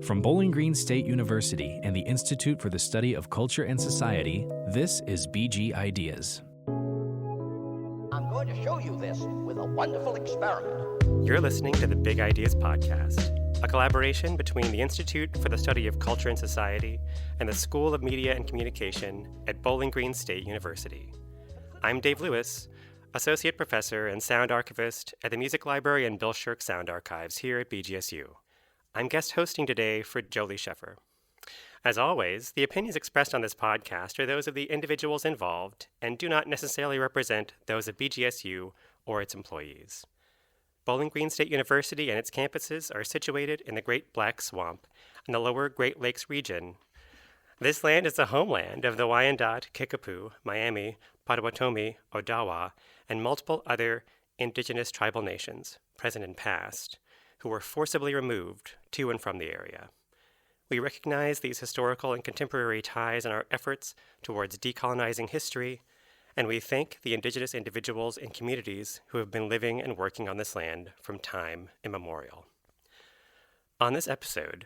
From Bowling Green State University and the Institute for the Study of Culture and Society, this is BG Ideas. I'm going to show you this with a wonderful experiment. You're listening to the Big Ideas Podcast, a collaboration between the Institute for the Study of Culture and Society and the School of Media and Communication at Bowling Green State University. I'm Dave Lewis, Associate Professor and Sound Archivist at the Music Library and Bill Shirk Sound Archives here at BGSU. I'm guest hosting today for Jolie Sheffer. As always, the opinions expressed on this podcast are those of the individuals involved and do not necessarily represent those of BGSU or its employees. Bowling Green State University and its campuses are situated in the Great Black Swamp in the lower Great Lakes region. This land is the homeland of the Wyandot, Kickapoo, Miami, Potawatomi, Odawa, and multiple other indigenous tribal nations, present and past, who were forcibly removed to and from the area. We recognize these historical and contemporary ties in our efforts towards decolonizing history, and we thank the indigenous individuals and communities who have been living and working on this land from time immemorial. On this episode,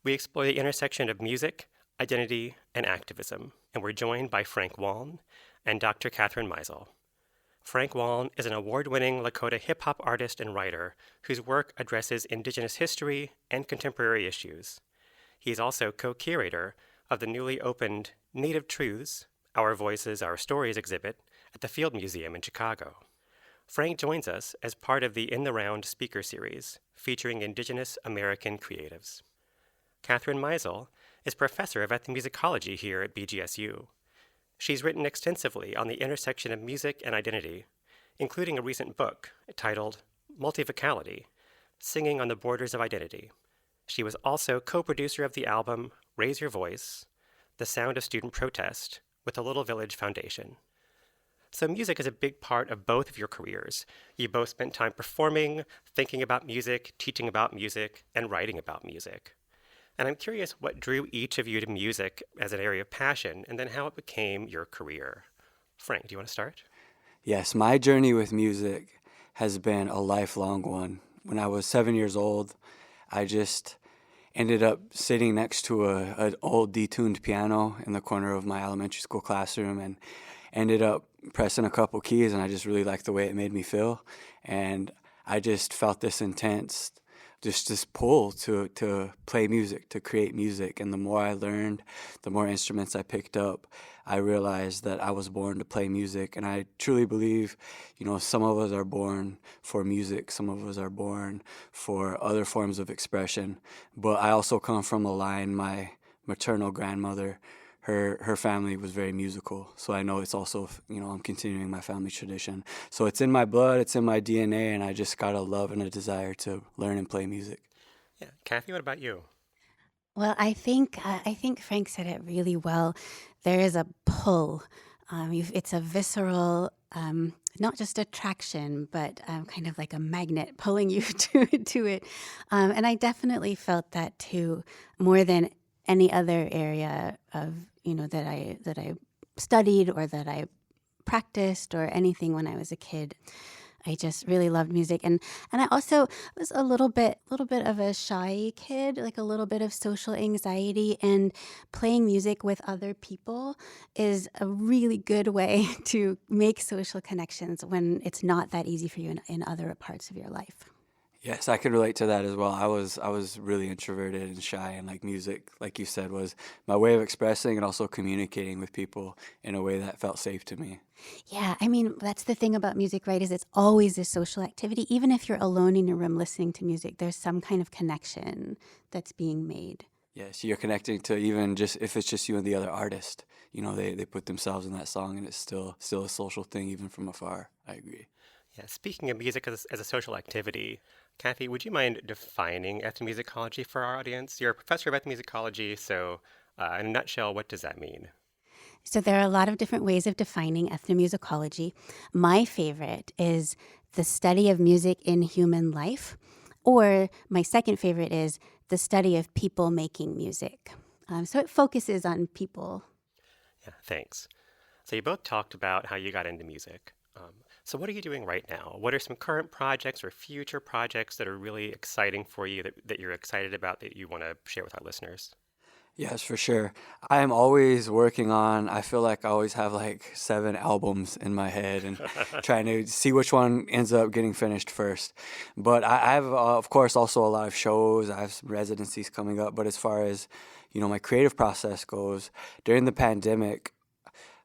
we explore the intersection of music, identity, and activism, and we're joined by Frank Waln and Dr. Katherine Meizel. Frank Waln is an award-winning Lakota hip-hop artist and writer whose work addresses indigenous history and contemporary issues. He is also co-curator of the newly opened Native Truths, Our Voices, Our Stories exhibit at the Field Museum in Chicago. Frank joins us as part of the In the Round speaker series featuring Indigenous American Creatives. Katherine Meizel is professor of ethnomusicology here at BGSU. She's written extensively on the intersection of music and identity, including a recent book titled Multivocality, Singing on the Borders of Identity. She was also co-producer of the album Raise Your Voice, The Sound of Student Protest, with the Little Village Foundation. So music is a big part of both of your careers. You both spent time performing, thinking about music, teaching about music, and writing about music. And I'm curious what drew each of you to music as an area of passion, and then how it became your career. Frank, do you want to start? Yes, my journey with music has been a lifelong one. When I was 7 years old, I just ended up sitting next to an old detuned piano in the corner of my elementary school classroom and ended up pressing a couple keys, and I just really liked the way it made me feel. And I just felt this intense just this pull to play music, to create music. And the more I learned, the more instruments I picked up, I realized that I was born to play music. And I truly believe, some of us are born for music, some of us are born for other forms of expression. But I also come from a line, my maternal grandmother, her family was very musical. So I know it's also, I'm continuing my family tradition. So it's in my blood, it's in my DNA, and I just got a love and a desire to learn and play music. Yeah. Kathy, what about you? Well, I think Frank said it really well. There is a pull. It's a visceral, not just attraction, but kind of like a magnet pulling you to it. And I definitely felt that too, more than any other area of that I studied or that I practiced or anything when I was a kid. I just really loved music, and I also was a little bit of a shy kid, like a little bit of social anxiety, and playing music with other people is a really good way to make social connections when it's not that easy for you in other parts of your life. Yes, I can relate to that as well. I was really introverted and shy, and like music, like you said, was my way of expressing and also communicating with people in a way that felt safe to me. Yeah, I mean, that's the thing about music, right, is it's always a social activity. Even if you're alone in your room listening to music, there's some kind of connection that's being made. Yes, you're connecting to even just if it's just you and the other artist. They put themselves in that song, and it's still a social thing even from afar. I agree. Yeah, speaking of music as a social activity, Kathy, would you mind defining ethnomusicology for our audience? You're a professor of ethnomusicology, so in a nutshell, what does that mean? So there are a lot of different ways of defining ethnomusicology. My favorite is the study of music in human life, or my second favorite is the study of people making music. So it focuses on people. Yeah, thanks. So you both talked about how you got into music. So what are you doing right now? What are some current projects or future projects that are really exciting for you that you're excited about that you want to share with our listeners? Yes, for sure. I am always working on, I feel like I always have like 7 albums in my head and trying to see which one ends up getting finished first. But I have, of course, also a lot of shows. I have some residencies coming up. But as far as, my creative process goes, during the pandemic,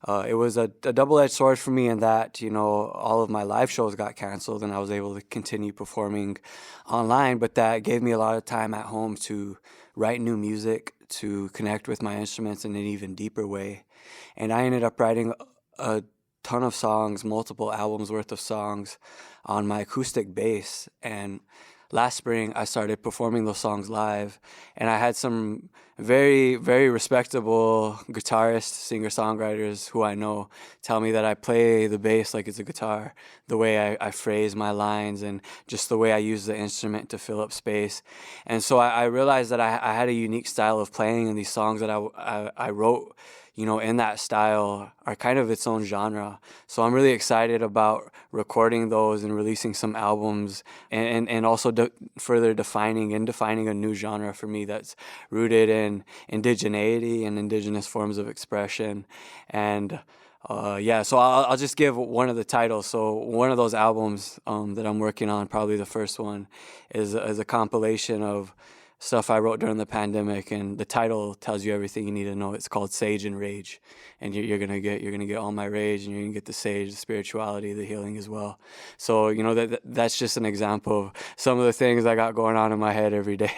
it was a double-edged sword for me in that, all of my live shows got canceled and I was able to continue performing online, but that gave me a lot of time at home to write new music, to connect with my instruments in an even deeper way. And I ended up writing a ton of songs, multiple albums worth of songs on my acoustic bass. And last spring, I started performing those songs live, and I had some very, very respectable guitarists, singer-songwriters who I know tell me that I play the bass like it's a guitar, the way I phrase my lines and just the way I use the instrument to fill up space. And so I realized that I had a unique style of playing, and these songs that I wrote in that style are kind of its own genre. So I'm really excited about recording those and releasing some albums and also further defining a new genre for me that's rooted in indigeneity and indigenous forms of expression. And so I'll just give one of the titles. So one of those albums that I'm working on, probably the first one, is a compilation of stuff I wrote during the pandemic, and the title tells you everything you need to know. It's called Sage and Rage, and you're gonna get all my rage, and you're gonna get the sage, the spirituality, the healing as well. So that's just an example of some of the things I got going on in my head every day.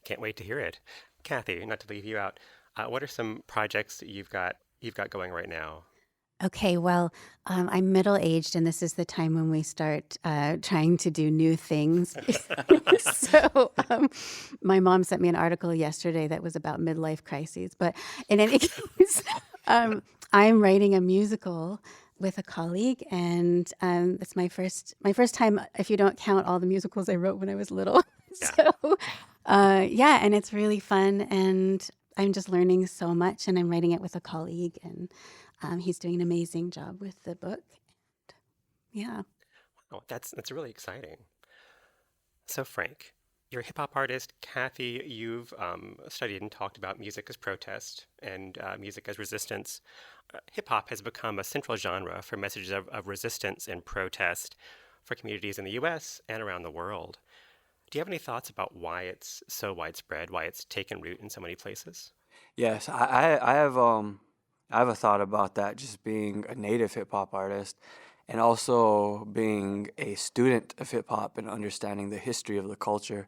Can't wait to hear it. Kathy, not to leave you out, what are some projects that you've got going right now? Okay, well, I'm middle-aged, and this is the time when we start trying to do new things. So my mom sent me an article yesterday that was about midlife crises. But in any case, I'm writing a musical with a colleague, and it's my first time, if you don't count all the musicals I wrote when I was little. Yeah. So, and it's really fun, and I'm just learning so much, and I'm writing it with a colleague, and he's doing an amazing job with the book. Yeah. Wow, that's really exciting. So Frank, you're a hip hop artist. Kathy, you've studied and talked about music as protest and music as resistance. Hip hop has become a central genre for messages of resistance and protest for communities in the U.S. and around the world. Do you have any thoughts about why it's so widespread, why it's taken root in so many places? Yes, I have a thought about that, just being a native hip hop artist and also being a student of hip hop and understanding the history of the culture.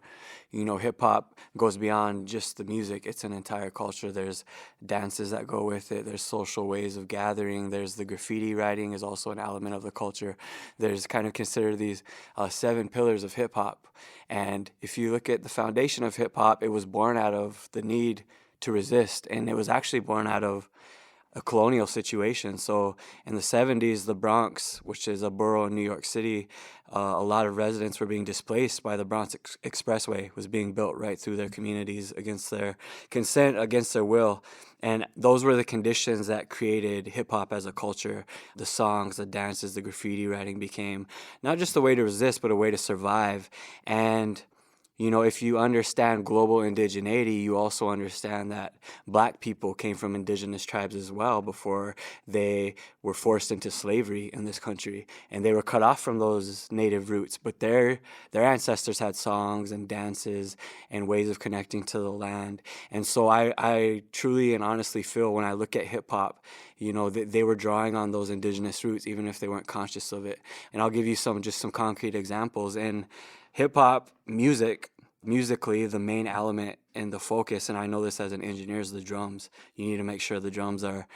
Hip hop goes beyond just the music, it's an entire culture. There's dances that go with it, there's social ways of gathering, there's the graffiti writing is also an element of the culture. There's kind of considered these 7 pillars of hip hop. And if you look at the foundation of hip hop, it was born out of the need to resist, and it was actually born out of a colonial situation. So in the 70s, the Bronx, which is a borough in New York City, a lot of residents were being displaced by the Bronx Expressway, was being built right through their communities against their consent, against their will. And those were the conditions that created hip hop as a culture. The songs, the dances, the graffiti writing became not just a way to resist, but a way to survive. And if you understand global indigeneity, you also understand that Black people came from indigenous tribes as well before they were forced into slavery in this country. And they were cut off from those native roots. But their ancestors had songs and dances and ways of connecting to the land. And so I truly and honestly feel when I look at hip hop, they were drawing on those indigenous roots, even if they weren't conscious of it. And I'll give you some concrete examples. In hip hop musically, the main element and the focus, and I know this as an engineer, is the drums. You need to make sure the drums are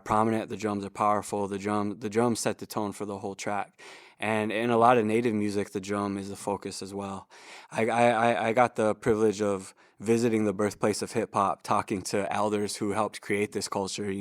prominent, the drums are powerful, the drums set the tone for the whole track. And in a lot of native music, the drum is the focus as well. I got the privilege of visiting the birthplace of hip hop, talking to elders who helped create this culture,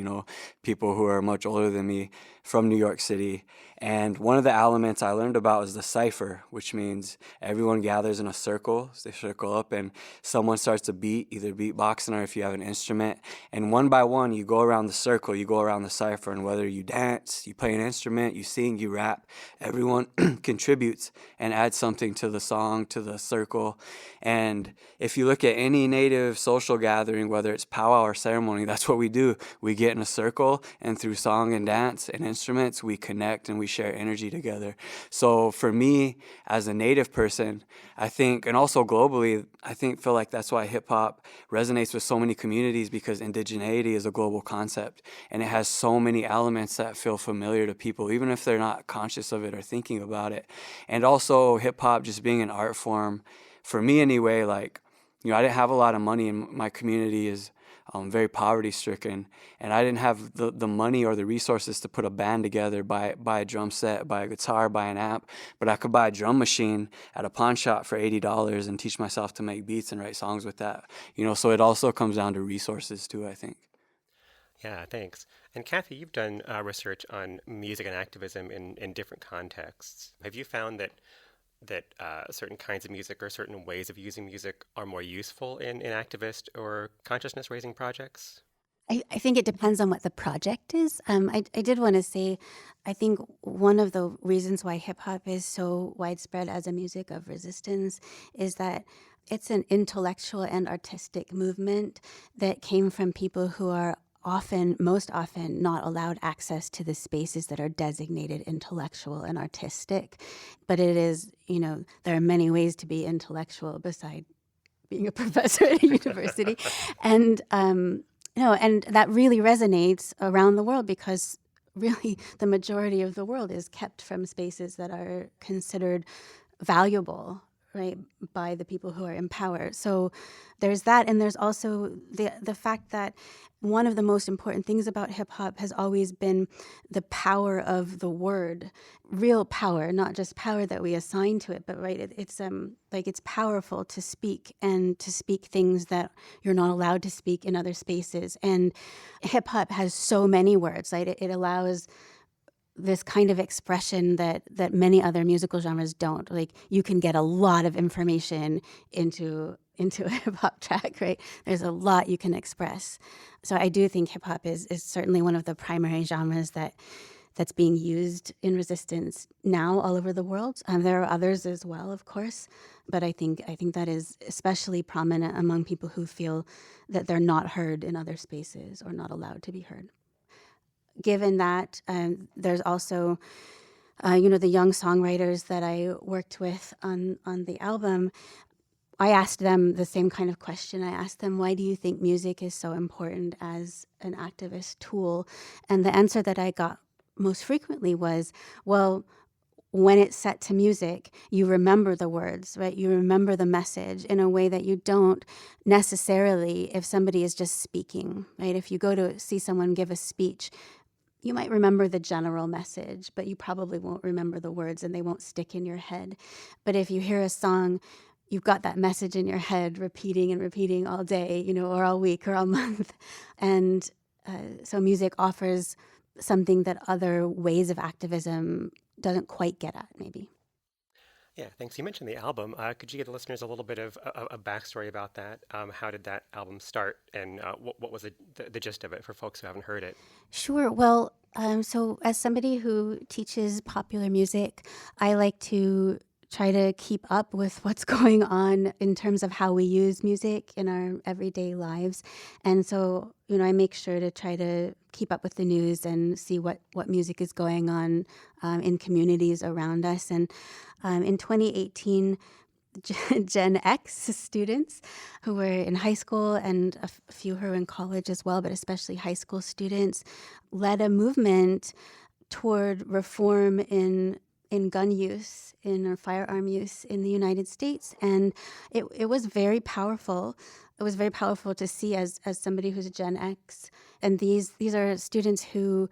people who are much older than me from New York City. And one of the elements I learned about is the cipher, which means everyone gathers in a circle. They circle up and someone starts to beat, either beatboxing or if you have an instrument. And one by one, you go around the circle, you go around the cipher, and whether you dance, you play an instrument, you sing, you rap, everyone contributes and adds something to the song, to the circle. And if you look at any Native social gathering, whether it's powwow or ceremony, that's what we do. We get in a circle, and through song and dance and instruments, we connect and we share energy together. So for me, as a Native person, I think, and also globally, feel like that's why hip hop resonates with so many communities, because indigeneity is a global concept and it has so many elements that feel familiar to people, even if they're not conscious of it or thinking about it. And also hip hop just being an art form, for me anyway, like, I didn't have a lot of money, and my community is very poverty stricken, and I didn't have the money or the resources to put a band together, buy a drum set, buy a guitar, buy an amp, but I could buy a drum machine at a pawn shop for $80 and teach myself to make beats and write songs with that. So it also comes down to resources too, I think. Yeah, thanks. And Kathy, you've done research on music and activism in different contexts. Have you found that certain kinds of music or certain ways of using music are more useful in activist or consciousness-raising projects? I think it depends on what the project is. I did want to say, I think one of the reasons why hip-hop is so widespread as a music of resistance is that it's an intellectual and artistic movement that came from people who are most often not allowed access to the spaces that are designated intellectual and artistic. But it is, there are many ways to be intellectual besides being a professor at a university. And, and that really resonates around the world, because really the majority of the world is kept from spaces that are considered valuable, right, by the people who are in power. So there's that, and there's also the fact that one of the most important things about hip hop has always been the power of the word, real power, not just power that we assign to it, but right, it's powerful to speak, and to speak things that you're not allowed to speak in other spaces. And hip hop has so many words, right? It allows this kind of expression that many other musical genres don't. Like, you can get a lot of information into a hip hop track, right? There's a lot you can express. So I do think hip hop is certainly one of the primary genres that's being used in resistance now all over the world. There are others as well, of course, but I think that is especially prominent among people who feel that they're not heard in other spaces or not allowed to be heard. Given that, there's also, the young songwriters that I worked with on the album, I asked them the same kind of question. I asked them, why do you think music is so important as an activist tool? And the answer that I got most frequently was, well, when it's set to music, you remember the words, right? You remember the message in a way that you don't necessarily if somebody is just speaking, right? If you go to see someone give a speech, you might remember the general message, but you probably won't remember the words, and they won't stick in your head. But if you hear a song, you've got that message in your head repeating and repeating all day, or all week or all month. And so music offers something that other ways of activism doesn't quite get at, maybe. Yeah, thanks. You mentioned the album. Could you give the listeners a little bit of a backstory about that? How did that album start, and what was the gist of it for folks who haven't heard it? Sure. Well, so as somebody who teaches popular music, I like to try to keep up with what's going on in terms of how we use music in our everyday lives. And so, I make sure to try to keep up with the news and see what music is going on in communities around us. And in 2018, Gen X students who were in high school, and a few who were in college as well, but especially high school students, led a movement toward reform in gun use, or firearm use in the United States. And it was very powerful. It was very powerful to see as somebody who's a Gen X. And these are students who,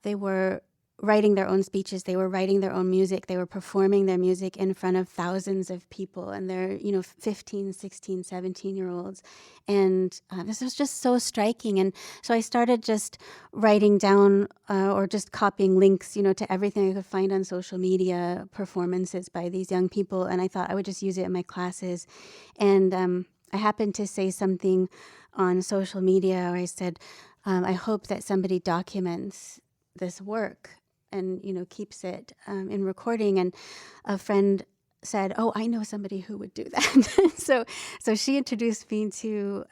they were writing their own speeches, they were writing their own music, they were performing their music in front of thousands of people, and they're 15, 16, 17-year-olds. And this was just so striking. And so I started just writing down or just copying links, to everything I could find on social media, performances by these young people, and I thought I would just use it in my classes. And I happened to say something on social media, or I said, I hope that somebody documents this work and, keeps it in recording. And a friend said, "Oh, I know somebody who would do that." So she introduced me to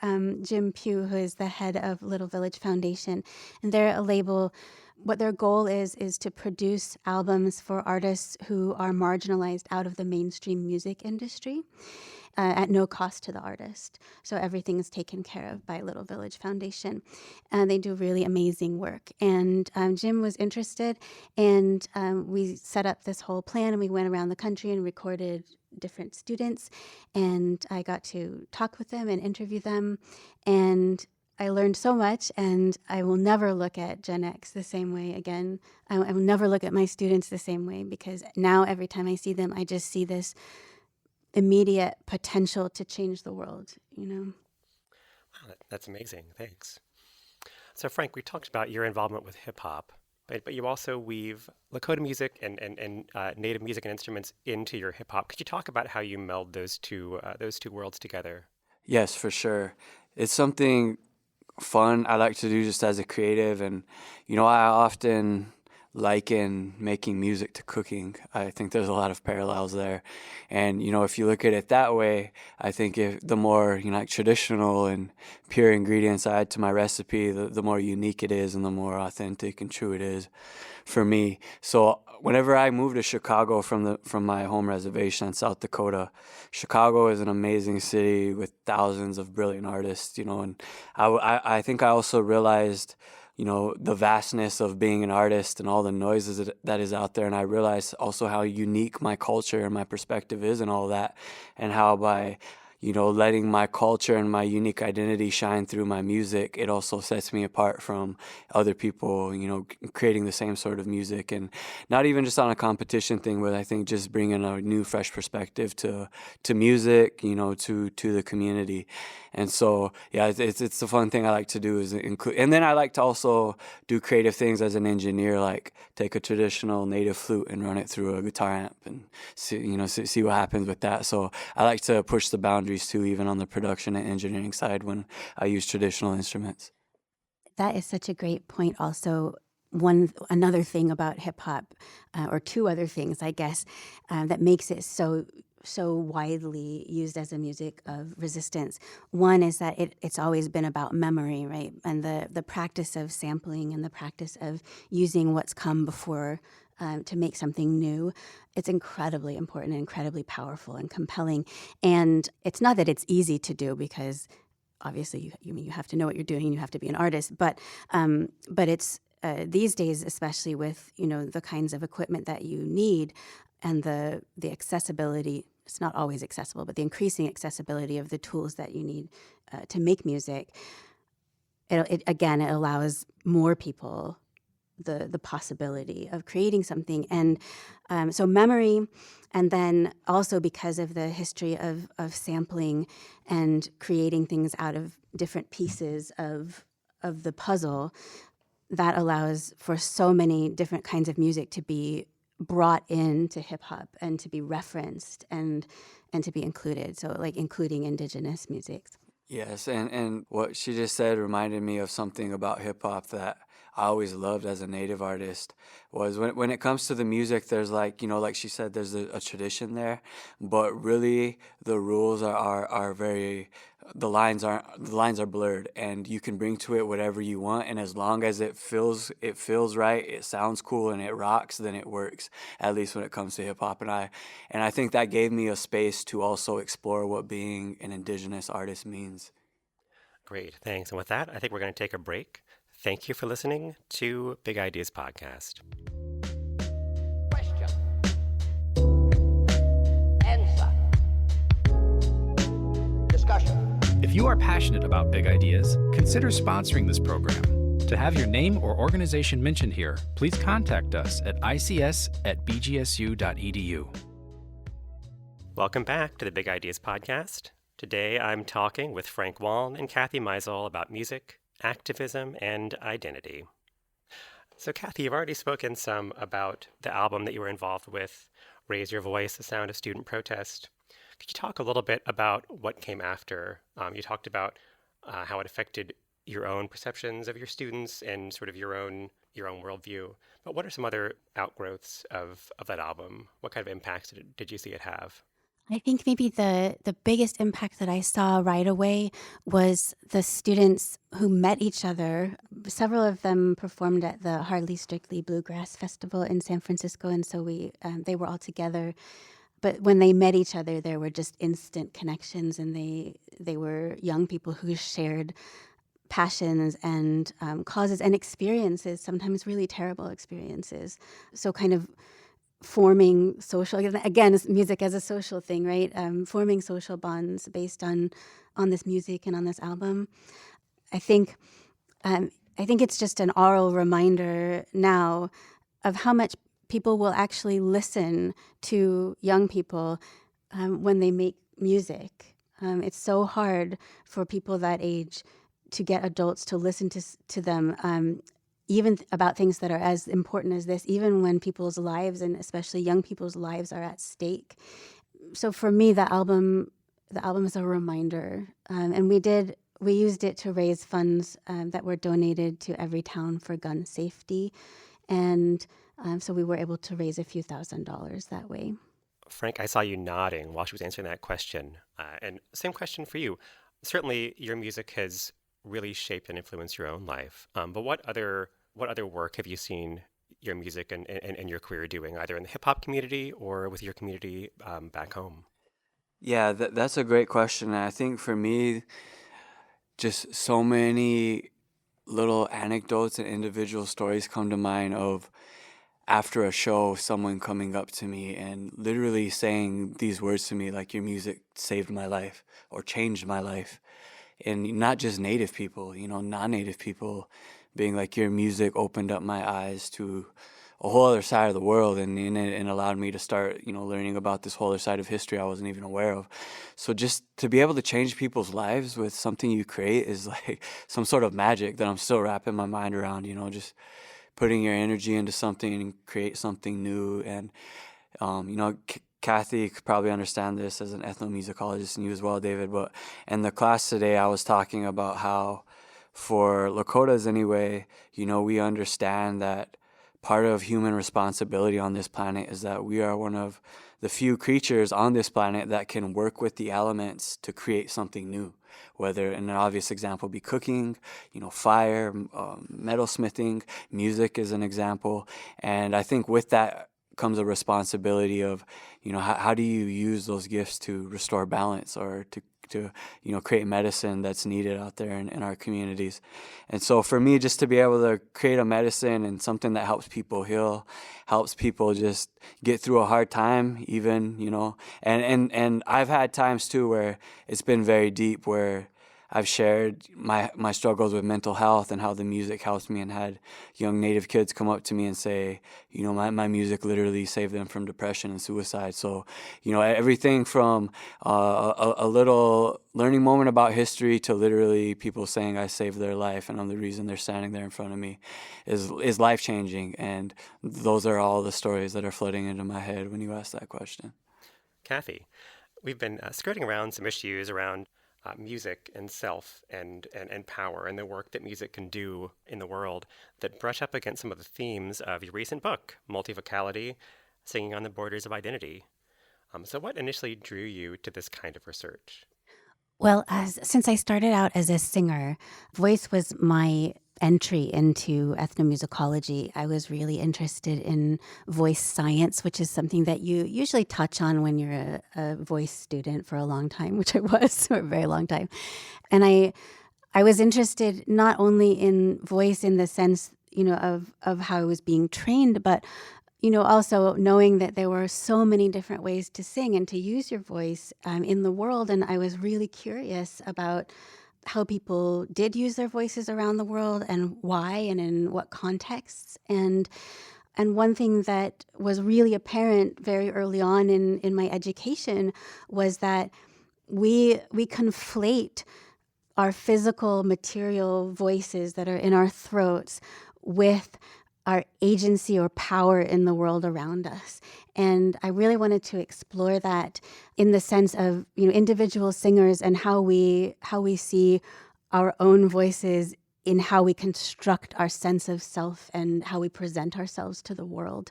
Jim Pugh, who is the head of Little Village Foundation, and they're a label. What their goal is to produce albums for artists who are marginalized out of the mainstream music industry. At no cost to the artist. So everything is taken care of by Little Village Foundation. And they do really amazing work. And Jim was interested, and we set up this whole plan, and we went around the country and recorded different students. And I got to talk with them and interview them. And I learned so much, and I will never look at Gen X the same way again. I will never look at my students the same way, because now every time I see them, I just see this immediate potential to change the world, Wow, that's amazing. Thanks. So, Frank, we talked about your involvement with hip hop, but you also weave Lakota music and Native music and instruments into your hip hop. Could you talk about how you meld those two worlds together? Yes, for sure. It's something fun I like to do just as a creative, and I often liken making music to cooking. I think there's a lot of parallels there, and if you look at it that way, I think if the more like traditional and pure ingredients I add to my recipe, the more unique it is and the more authentic and true it is for me. So whenever I moved to Chicago from my home reservation in South Dakota, Chicago is an amazing city with thousands of brilliant artists, and I think I also realized the vastness of being an artist and all the noises that is out there. And I realized also how unique my culture and my perspective is and all that, and how by letting my culture and my unique identity shine through my music, it also sets me apart from other people, creating the same sort of music, and not even just on a competition thing, but I think just bringing a new, fresh perspective to music, to the community. And so, yeah, it's the fun thing I like to do is include, and then I like to also do creative things as an engineer, like take a traditional native flute and run it through a guitar amp and see what happens with that. So I like to push the boundaries too, even on the production and engineering side when I use traditional instruments. That is such a great point. Also, another thing about hip hop, or two other things, I guess, that makes it so widely used as a music of resistance. One is that it's always been about memory, right? And the practice of sampling and the practice of using what's come before to make something new. It's incredibly important and incredibly powerful and compelling. And it's not that it's easy to do, because obviously you have to know what you're doing and you have to be an artist. But it's these days, especially with the kinds of equipment that you need and the accessibility. It's not always accessible, but the increasing accessibility of the tools that you need to make music. It allows more people the possibility of creating something. And so memory, and then also because of the history of sampling and creating things out of different pieces of the puzzle, that allows for so many different kinds of music to be brought into hip hop and to be referenced and to be included. So like including indigenous music. Yes, and what she just said reminded me of something about hip hop that I always loved as a native artist. Was when it comes to the music, there's like she said, there's a tradition there, but really the rules are very, the lines are blurred, and you can bring to it whatever you want, and as long as it feels right, it sounds cool, and it rocks, then it works. At least when it comes to hip hop, and I think that gave me a space to also explore what being an indigenous artist means. Great, thanks. And with that, I think we're going to take a break. Thank you for listening to Big Ideas Podcast. Question. Answer. Discussion. If you are passionate about big ideas, consider sponsoring this program. To have your name or organization mentioned here, please contact us at ics@bgsu.edu. Welcome back to the Big Ideas Podcast. Today I'm talking with Frank Waln and Katherine Meizel about music, activism, and identity. So Kathy, you've already spoken some about the album that you were involved with, Raise Your Voice, The Sound of Student Protest. Could you talk a little bit about what came after? You talked about how it affected your own perceptions of your students and sort of your own worldview. But what are some other outgrowths of that album? What kind of impacts did you see it have? I think maybe the biggest impact that I saw right away was the students who met each other. Several of them performed at the Hardly Strictly Bluegrass Festival in San Francisco, and so they were all together. But when they met each other, there were just instant connections, and they were young people who shared passions and causes and experiences, sometimes really terrible experiences. So kind of forming social, again, music as a social thing, right? Forming social bonds based on this music and on this album. I think it's just an oral reminder now of how much people will actually listen to young people when they make music. It's so hard for people that age to get adults to listen to them, even about things that are as important as this, even when people's lives, and especially young people's lives, are at stake. So for me, the album is a reminder, and we used it to raise funds that were donated to Everytown for gun safety, and so we were able to raise a few $1,000s that way. Frank, I saw you nodding while she was answering that question. And same question for you. Certainly, your music has really shaped and influenced your own life. But what other work have you seen your music and your career doing, either in the hip hop community or with your community back home? Yeah, that's a great question. And I think for me, just so many little anecdotes and individual stories come to mind of after a show, someone coming up to me and literally saying these words to me, like, your music saved my life or changed my life. And not just Native people, non-Native people being like, your music opened up my eyes to a whole other side of the world and allowed me to start, learning about this whole other side of history I wasn't even aware of. So just to be able to change people's lives with something you create is like some sort of magic that I'm still wrapping my mind around, just putting your energy into something and create something new. And, Kathy could probably understand this as an ethnomusicologist, and you as well, David. But in the class today, I was talking about how for Lakotas anyway, we understand that part of human responsibility on this planet is that we are one of the few creatures on this planet that can work with the elements to create something new. Whether an obvious example be cooking, fire, metalsmithing, music is an example. And I think with that comes a responsibility of, how do you use those gifts to restore balance or to create medicine that's needed out there in our communities. And so for me, just to be able to create a medicine and something that helps people heal, helps people just get through a hard time even, and I've had times too where it's been very deep, where I've shared my struggles with mental health and how the music helps me, and had young Native kids come up to me and say, my music literally saved them from depression and suicide. So, everything from a little learning moment about history to literally people saying I saved their life and I'm the reason they're standing there in front of me is life-changing. And those are all the stories that are flooding into my head when you ask that question. Kathy, we've been skirting around some issues around music and self and power and the work that music can do in the world that brush up against some of the themes of your recent book, Multivocality, Singing on the Borders of Identity. So what initially drew you to this kind of research? Well, since I started out as a singer, voice was my entry into ethnomusicology. I was really interested in voice science, which is something that you usually touch on when you're a voice student for a long time, which I was for a very long time. And I was interested not only in voice in the sense, of how I was being trained, but also knowing that there were so many different ways to sing and to use your voice in the world. And I was really curious about how people did use their voices around the world and why and in what contexts. And one thing that was really apparent very early on in my education was that we conflate our physical material voices that are in our throats with our agency or power in the world around us. And I really wanted to explore that in the sense of, individual singers and how we see our own voices in how we construct our sense of self and how we present ourselves to the world.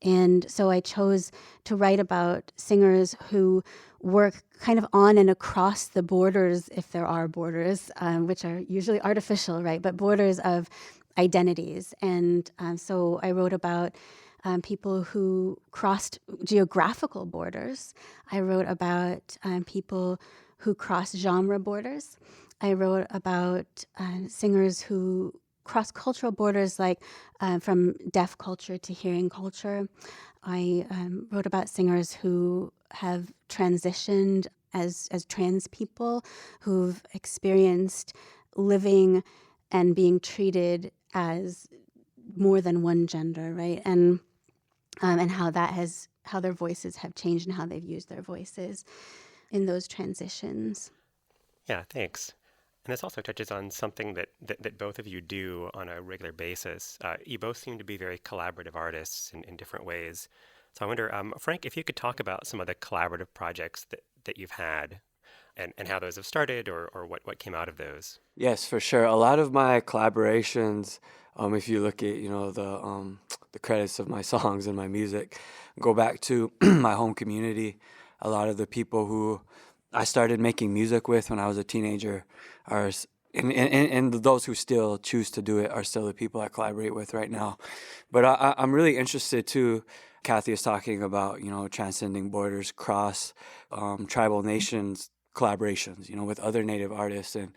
And so I chose to write about singers who work kind of on and across the borders, if there are borders, which are usually artificial, right? But borders of identities. And so I wrote about people who crossed geographical borders. I wrote about people who cross genre borders. I wrote about singers who cross cultural borders, like from deaf culture to hearing culture. I wrote about singers who have transitioned as trans people, who've experienced living and being treated as more than one gender, right? And how their voices have changed and how they've used their voices in those transitions. Yeah, thanks. And this also touches on something that both of you do on a regular basis. You both seem to be very collaborative artists in different ways. So I wonder, Frank, if you could talk about some of the collaborative projects that you've had and how those have started or what came out of those. Yes, for sure. A lot of my collaborations, if you look at the credits of my songs and my music, go back to my home community. A lot of the people who I started making music with when I was a teenager are, and those who still choose to do it are still the people I collaborate with right now. But I'm really interested too. Kathy is talking about transcending borders, cross tribal nations collaborations, with other Native artists, and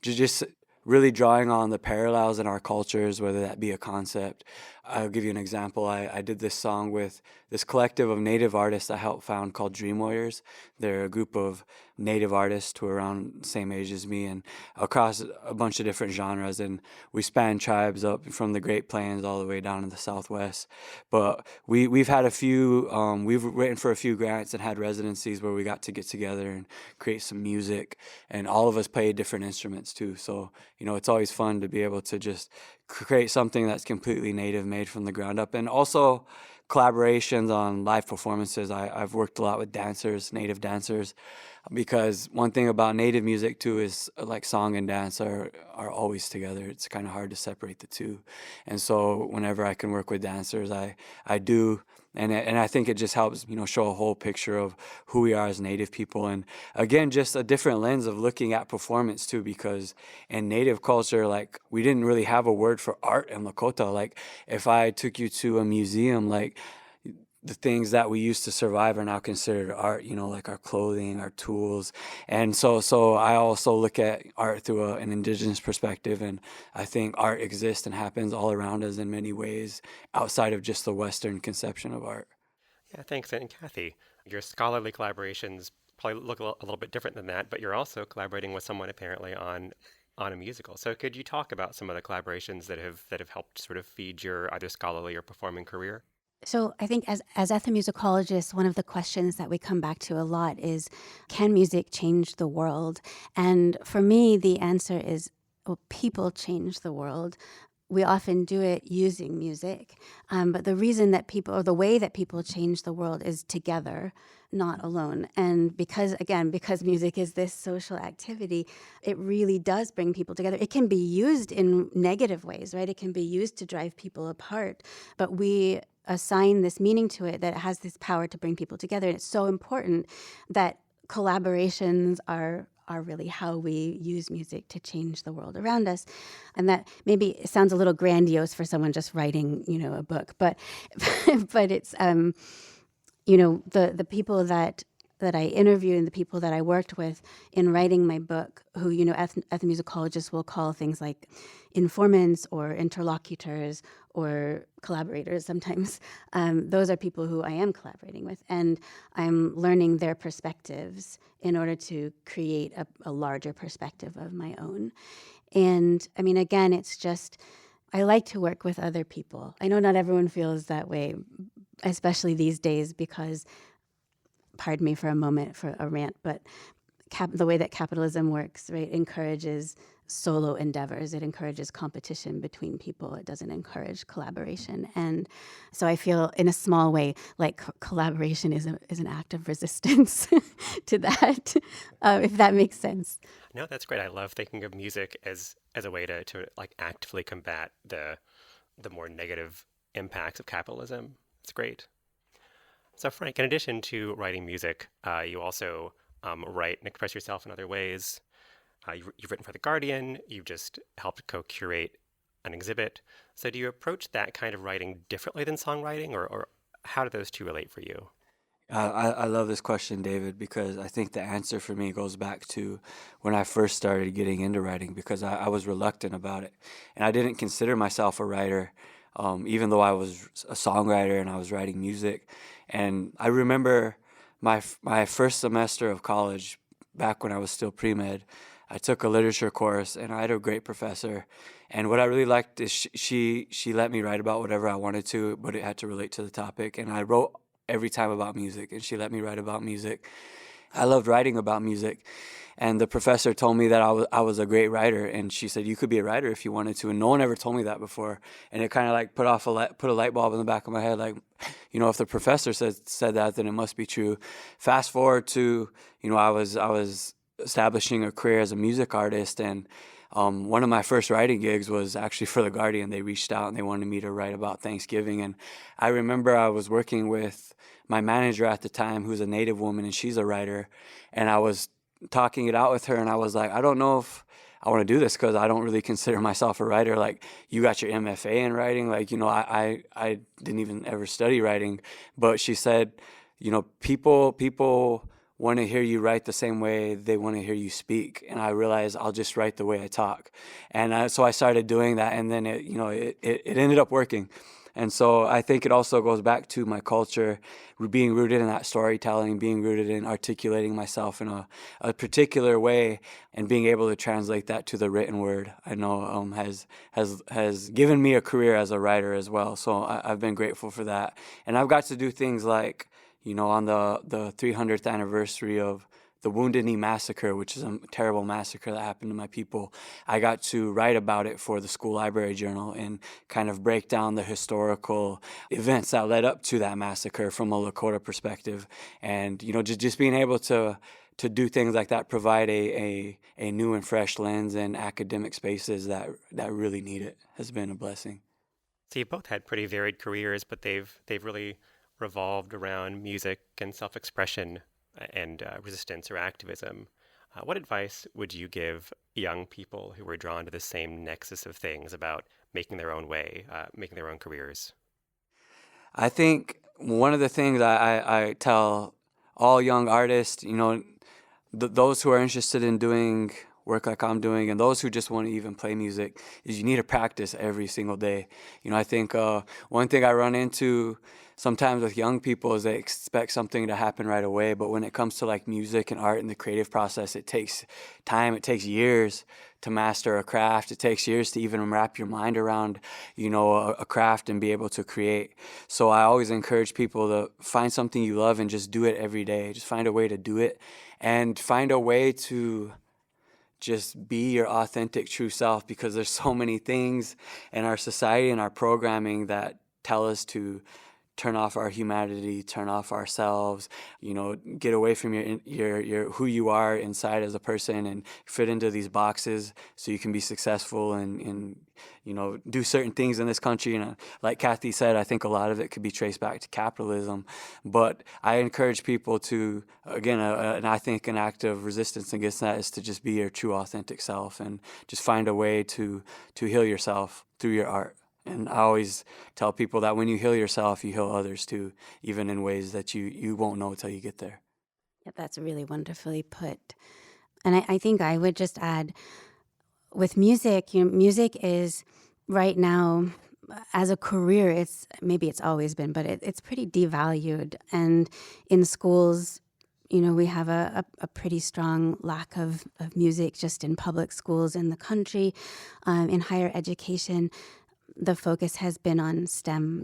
just really drawing on the parallels in our cultures, whether that be a concept. I'll give you an example. I did this song with this collective of Native artists I helped found called Dream Warriors. They're a group of Native artists who are around the same age as me and across a bunch of different genres. And we span tribes up from the Great Plains all the way down to the Southwest. But we've had a few, we've written for a few grants and had residencies where we got to get together and create some music. And all of us played different instruments too. So, it's always fun to be able to just create something that's completely Native, made from the ground up. And also collaborations on live performances. I've worked a lot with dancers, Native dancers, because one thing about Native music too is like song and dance are always together. It's kind of hard to separate the two. And so whenever I can work with dancers, I do. And I think it just helps, show a whole picture of who we are as Native people. And again, just a different lens of looking at performance too, because in Native culture, like we didn't really have a word for art in Lakota. Like if I took you to a museum, like the things that we used to survive are now considered art, like our clothing, our tools. And so I also look at art through an indigenous perspective. And I think art exists and happens all around us in many ways outside of just the Western conception of art. Yeah, thanks. And Kathy, your scholarly collaborations probably look a little bit different than that, but you're also collaborating with someone apparently on a musical. So could you talk about some of the collaborations that have helped sort of feed your either scholarly or performing career? So I think as ethnomusicologists, one of the questions that we come back to a lot is, can music change the world? And for me, the answer is, well, people change the world. We often do it using music, but the reason that people, or the way that people change the world is together, not alone. And because music is this social activity, it really does bring people together. It can be used in negative ways, right? It can be used to drive people apart, but we assign this meaning to it that it has this power to bring people together. And it's so important that collaborations are really how we use music to change the world around us. And that maybe sounds a little grandiose for someone just writing, a book, but but it's the people that I interviewed and the people that I worked with in writing my book, who, ethnomusicologists will call things like informants or interlocutors or collaborators sometimes. Those are people who I am collaborating with, and I'm learning their perspectives in order to create a larger perspective of my own. And I mean, again, it's just, I like to work with other people. I know not everyone feels that way, especially these days, because, pardon me for a moment for a rant, but the way that capitalism works, right, encourages solo endeavors. It encourages competition between people. It doesn't encourage collaboration. And so I feel, in a small way, like collaboration is an act of resistance to that, if that makes sense. No, that's great. I love thinking of music as a way to like actively combat the more negative impacts of capitalism. It's great. So Frank, in addition to writing music, you also write and express yourself in other ways. You've written for The Guardian. You've just helped co-curate an exhibit. So do you approach that kind of writing differently than songwriting, or how do those two relate for you? I love this question, David, because I think the answer for me goes back to when I first started getting into writing, because I was reluctant about it. And I didn't consider myself a writer, even though I was a songwriter and I was writing music. And I remember my first semester of college, back when I was still pre-med, I took a literature course, and I had a great professor. And what I really liked is she let me write about whatever I wanted to, but it had to relate to the topic. And I wrote every time about music, and she let me write about music. I loved writing about music. And the professor told me that I was a great writer, and she said, you could be a writer if you wanted to. And no one ever told me that before. And it kind of like put a light bulb in the back of my head, like, if the professor said that, then it must be true. Fast forward to, I was establishing a career as a music artist, and one of my first writing gigs was actually for The Guardian. They reached out and they wanted me to write about Thanksgiving. And I remember I was working with my manager at the time, who's a Native woman, and she's a writer. And I was talking it out with her, and I was like, I don't know if I want to do this, because I don't really consider myself a writer. Like, you got your MFA in writing. Like, I didn't even ever study writing. But she said, people want to hear you write the same way they want to hear you speak. And I realized I'll just write the way I talk. And so I started doing that, and then it ended up working. And so I think it also goes back to my culture, being rooted in that storytelling, being rooted in articulating myself in a particular way, and being able to translate that to the written word. I know has given me a career as a writer as well. So I've been grateful for that. And I've got to do things like, on the 300th anniversary of the Wounded Knee Massacre, which is a terrible massacre that happened to my people, I got to write about it for the school library journal and kind of break down the historical events that led up to that massacre from a Lakota perspective. And, just being able to do things like that, provide a new and fresh lens in academic spaces that really need it, has been a blessing. So you both had pretty varied careers, but they've really revolved around music and self-expression and resistance or activism. What advice would you give young people who were drawn to the same nexus of things about making their own way, making their own careers? I think one of the things I tell all young artists, those who are interested in doing work like I'm doing, and those who just want to even play music, is you need to practice every single day. I think one thing I run into sometimes with young people is they expect something to happen right away, but when it comes to like music and art and the creative process, it takes time. It takes years to master a craft. It takes years to even wrap your mind around, a craft and be able to create. So I always encourage people to find something you love and just do it every day. Just find a way to do it, and find a way to just be your authentic, true self, because there's so many things in our society and our programming that tell us to turn off our humanity, turn off ourselves, get away from your who you are inside as a person and fit into these boxes so you can be successful and do certain things in this country. Like Kathy said, I think a lot of it could be traced back to capitalism. But I encourage people to, again, and I think an act of resistance against that is to just be your true authentic self and just find a way to heal yourself through your art. And I always tell people that when you heal yourself, you heal others too, even in ways that you won't know until you get there. Yeah, that's really wonderfully put. And I think I would just add, with music, music is right now, as a career, maybe it's always been, but it's pretty devalued. And in schools, we have a pretty strong lack of music just in public schools in the country. In higher education, the focus has been on STEM,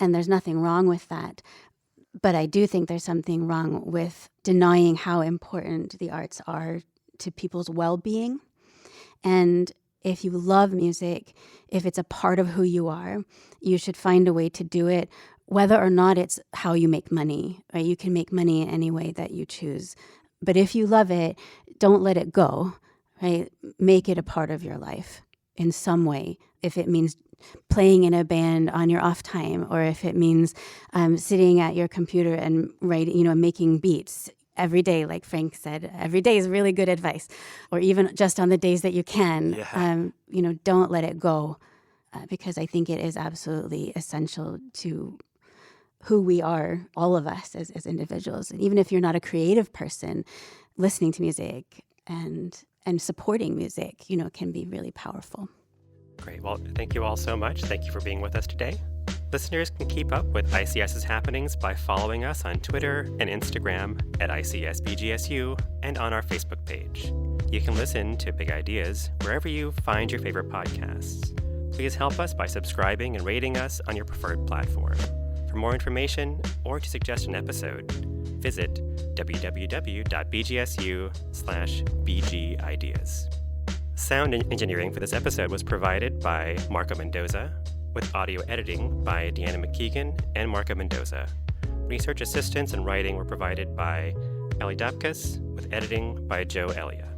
and there's nothing wrong with that. But I do think there's something wrong with denying how important the arts are to people's well-being. And if you love music, if it's a part of who you are, you should find a way to do it, whether or not it's how you make money, right? You can make money in any way that you choose. But if you love it, don't let it go, right? Make it a part of your life in some way. If it means playing in a band on your off time, or if it means sitting at your computer and writing, making beats every day, like Frank said, every day is really good advice. Or even just on the days that you can, don't let it go, because I think it is absolutely essential to who we are, all of us as individuals. And even if you're not a creative person, listening to music and supporting music, can be really powerful. Great. Well, thank you all so much. Thank you for being with us today. Listeners can keep up with ICS's happenings by following us on Twitter and Instagram at ICS-BGSU and on our Facebook page. You can listen to Big Ideas wherever you find your favorite podcasts. Please help us by subscribing and rating us on your preferred platform. For more information or to suggest an episode, visit www.bgsu/bgideas. Sound engineering for this episode was provided by Marco Mendoza, with audio editing by Deanna McKeegan and Marco Mendoza. Research assistance and writing were provided by Ellie Dapkus, with editing by Joe Elia.